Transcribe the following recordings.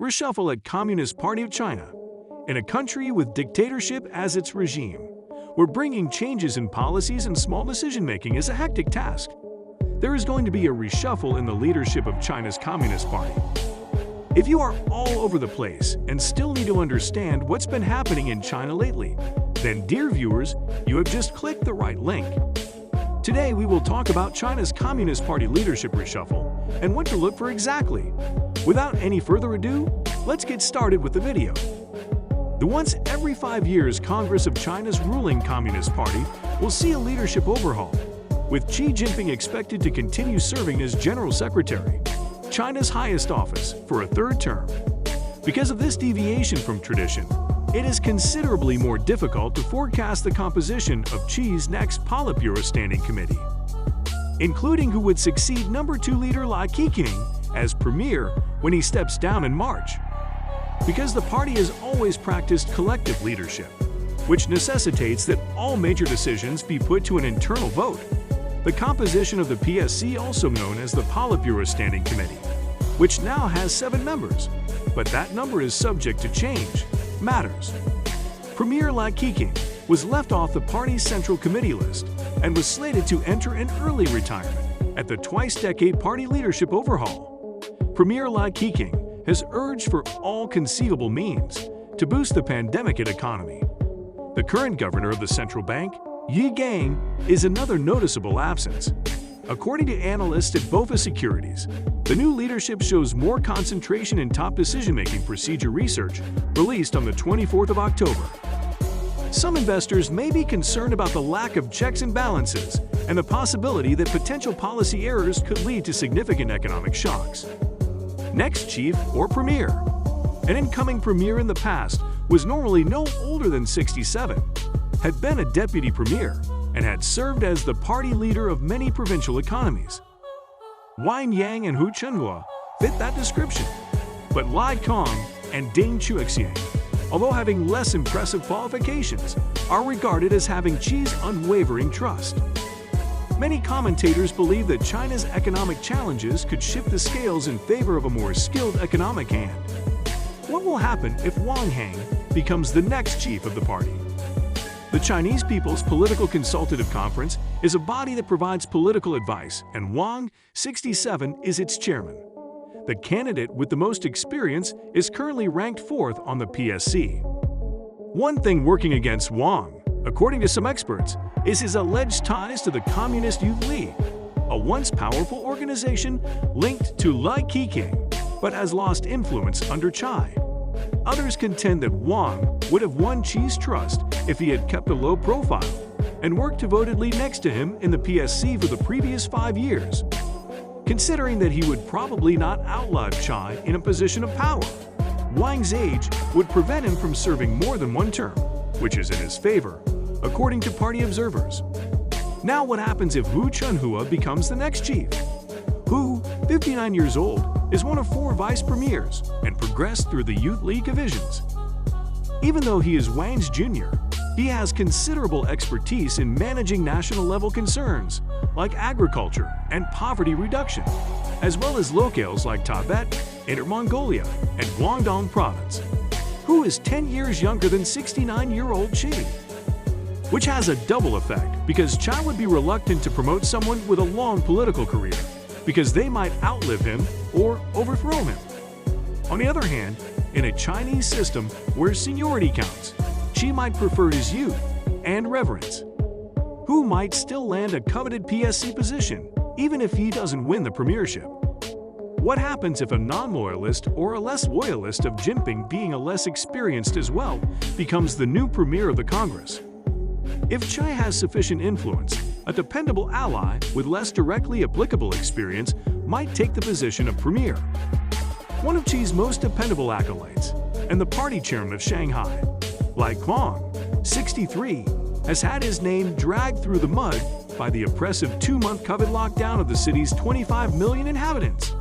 Reshuffle at Communist Party of China. In a country with dictatorship as its regime, where bringing changes in policies and small decision-making is a hectic task, there is going to be a reshuffle in the leadership of China's Communist Party. If you are all over the place and still need to understand what's been happening in China lately, then dear viewers, you have just clicked the right link. Today we will talk about China's Communist Party leadership reshuffle and what to look for exactly. Without any further ado, let's get started with the video. The once every 5 years Congress of China's ruling Communist Party will see a leadership overhaul, with Xi Jinping expected to continue serving as General Secretary, China's highest office, for a third term. Because of this deviation from tradition, it is considerably more difficult to forecast the composition of Xi's next Politburo Standing Committee, including who would succeed number 2 leader Xi Jinping as premier when he steps down in March. Because the party has always practiced collective leadership, which necessitates that all major decisions be put to an internal vote, the composition of the PSC, also known as the Politburo Standing Committee, which now has 7 members, but that number is subject to change, matters. Premier Xi Jinping was left off the party's central committee list and was slated to enter an early retirement at the twice-decade party leadership overhaul. Premier Xi Jinping has urged for all conceivable means to boost the pandemic-hit economy. The current governor of the central bank, Zheng, is another noticeable absence. According to analysts at BofA Securities, the new leadership shows more concentration in top decision-making procedure research released on the 24th of October. Some investors may be concerned about the lack of checks and balances and the possibility that potential policy errors could lead to significant economic shocks. Next chief or premier. An incoming premier in the past was normally no older than 67, had been a deputy premier, and had served as the party leader of many provincial economies. Wang Hang and Hu Chunhua fit that description, but Li Kong and Deng Xiang, although having less impressive qualifications, are regarded as having Xi's unwavering trust. Many commentators believe that China's economic challenges could shift the scales in favor of a more skilled economic hand. What will happen if Wang Hang becomes the next chief of the party? The Chinese People's Political Consultative Conference is a body that provides political advice, and Wang, 67, is its chairman. The candidate with the most experience is currently ranked 4th on the PSC. One thing working against Wang, according to some experts, is his alleged ties to the Communist Youth League, a once powerful organization linked to Xi Jinping, but has lost influence under Xi. Others contend that Wang would have won Xi's trust if he had kept a low profile and worked devotedly next to him in the PSC for the previous 5 years. Considering that he would probably not outlive Xi in a position of power, Wang's age would prevent him from serving more than 1 term, which is in his favor, according to party observers. Now what happens if Hu Chunhua becomes the next chief? Hu, 59 years old, is one of 4 vice premiers and progressed through the Youth League divisions. Even though he is Wang's junior, he has considerable expertise in managing national-level concerns like agriculture and poverty reduction, as well as locales like Tibet, Inner Mongolia, and Guangdong Province. Hu is 10 years younger than 69-year-old Xi, which has a double effect because Xi would be reluctant to promote someone with a long political career because they might outlive him or overthrow him. On the other hand, in a Chinese system where seniority counts, Xi might prefer his youth and reverence. Hu might still land a coveted PSC position, even if he doesn't win the premiership. What happens if a non-loyalist or a less loyalist of Jinping, being a less experienced as well, becomes the new premier of the Congress? If Xi has sufficient influence, a dependable ally with less directly applicable experience might take the position of premier. One of Xi's most dependable acolytes, and the party chairman of Shanghai, Li Kong, 63, has had his name dragged through the mud by the oppressive 2-month COVID lockdown of the city's 25 million inhabitants.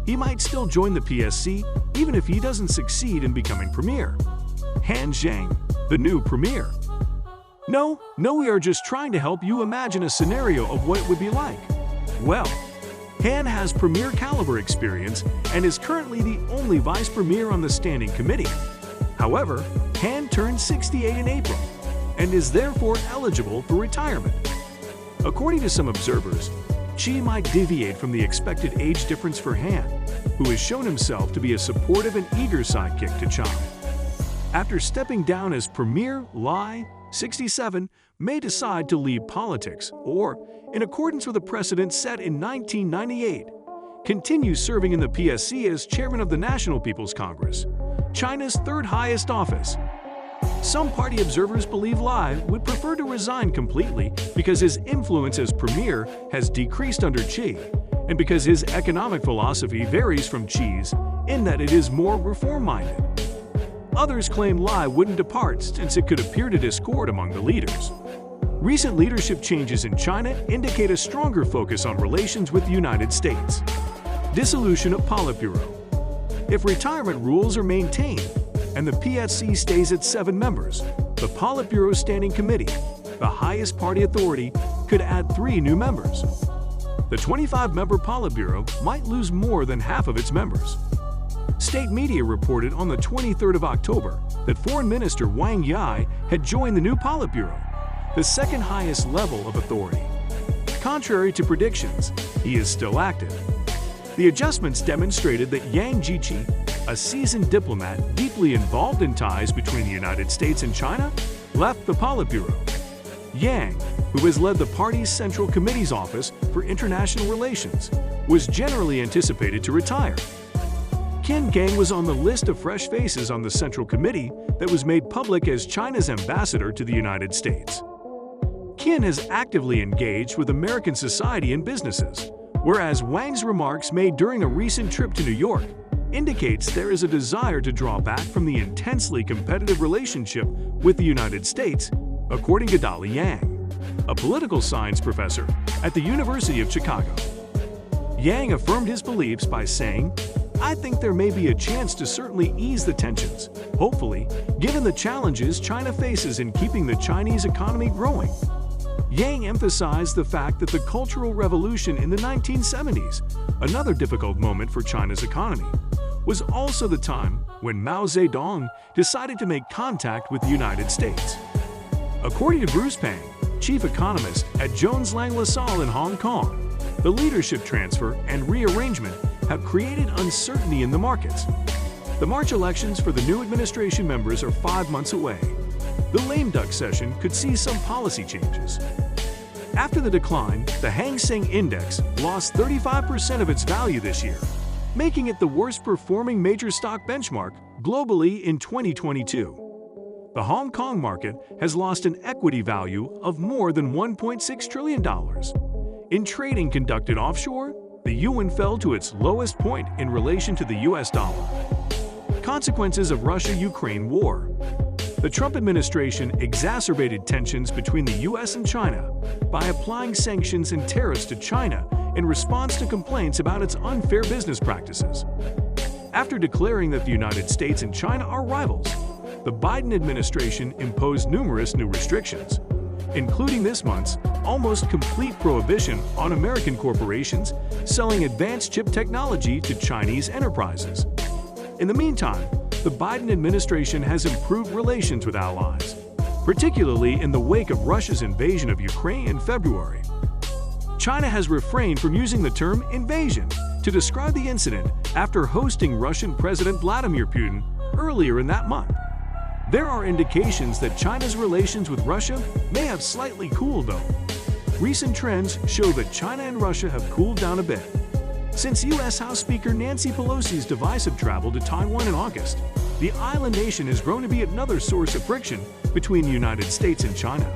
He might still join the PSC even if he doesn't succeed in becoming premier. Han Zheng, the new premier. No, we are just trying to help you imagine a scenario of what it would be like. Well, Han has premier caliber experience and is currently the only vice premier on the Standing Committee. However, Han turned 68 in April and is therefore eligible for retirement. According to some observers, Xi might deviate from the expected age difference for Han, who has shown himself to be a supportive and eager sidekick to China. After stepping down as premier, Li, 67, may decide to leave politics or, in accordance with a precedent set in 1998, continue serving in the PSC as chairman of the National People's Congress, China's third highest office. Some party observers believe Li would prefer to resign completely because his influence as premier has decreased under Xi, and because his economic philosophy varies from Xi's in that it is more reform-minded. Others claim Li wouldn't depart since it could appear to discord among the leaders. Recent leadership changes in China indicate a stronger focus on relations with the United States. Dissolution of Politburo. If retirement rules are maintained and the PSC stays at 7 members, the Politburo Standing Committee, the highest party authority, could add 3 new members. The 25-member Politburo might lose more than half of its members. State media reported on the 23rd of October that Foreign Minister Wang Hang had joined the new Politburo, the second highest level of authority. Contrary to predictions, he is still active. The adjustments demonstrated that Yang Jiechi, a seasoned diplomat deeply involved in ties between the United States and China, left the Politburo. Yang, who has led the party's Central Committee's Office for International Relations, was generally anticipated to retire. Qin Gang was on the list of fresh faces on the Central Committee that was made public as China's ambassador to the United States. Qin has actively engaged with American society and businesses, whereas Wang's remarks made during a recent trip to New York indicates there is a desire to draw back from the intensely competitive relationship with the United States, according to Dali Yang, a political science professor at the University of Chicago. Yang affirmed his beliefs by saying, "I think there may be a chance to certainly ease the tensions, hopefully, given the challenges China faces in keeping the Chinese economy growing." Yang emphasized the fact that the Cultural Revolution in the 1970s, another difficult moment for China's economy, was also the time when Mao Zedong decided to make contact with the United States. According to Bruce Pang, chief economist at Jones Lang LaSalle in Hong Kong, the leadership transfer and rearrangement have created uncertainty in the markets. The March elections for the new administration members are 5 months away. The lame duck session could see some policy changes. After the decline, the Hang Seng Index lost 35% of its value this year, making it the worst-performing major stock benchmark globally in 2022. The Hong Kong market has lost an equity value of more than $1.6 trillion. In trading conducted offshore, the yuan fell to its lowest point in relation to the US dollar. Consequences of Russia-Ukraine war. The Trump administration exacerbated tensions between the US and China by applying sanctions and tariffs to China in response to complaints about its unfair business practices. After declaring that the United States and China are rivals, the Biden administration imposed numerous new restrictions, including this month's almost complete prohibition on American corporations selling advanced chip technology to Chinese enterprises. In the meantime, the Biden administration has improved relations with allies, particularly in the wake of Russia's invasion of Ukraine in February. China has refrained from using the term invasion to describe the incident after hosting Russian President Vladimir Putin earlier in that month. There are indications that China's relations with Russia may have slightly cooled, though. Recent trends show that China and Russia have cooled down a bit. Since U.S. House Speaker Nancy Pelosi's divisive travel to Taiwan in August, the island nation has grown to be another source of friction between the United States and China.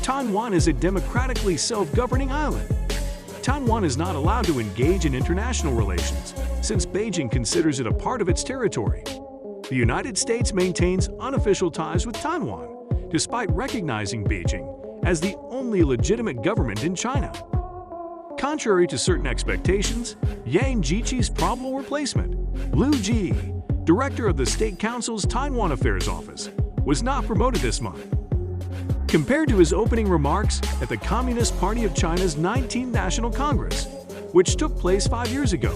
Taiwan is a democratically self-governing island. Taiwan is not allowed to engage in international relations, since Beijing considers it a part of its territory. The United States maintains unofficial ties with Taiwan, despite recognizing Beijing as the only legitimate government in China. Contrary to certain expectations, Yang Jiechi's probable replacement, Liu Ji, director of the State Council's Taiwan Affairs Office, was not promoted this month. Compared to his opening remarks at the Communist Party of China's 19th National Congress, which took place 5 years ago.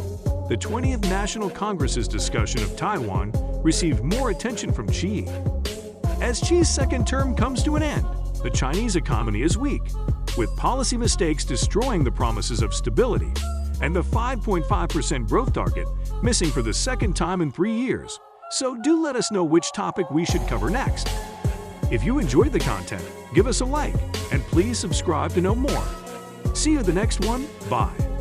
The 20th National Congress's discussion of Taiwan received more attention from Xi. As Xi's second term comes to an end, the Chinese economy is weak, with policy mistakes destroying the promises of stability and the 5.5% growth target missing for the second time in 3 years. So do let us know which topic we should cover next. If you enjoyed the content, give us a like and please subscribe to know more. See you at the next one. Bye.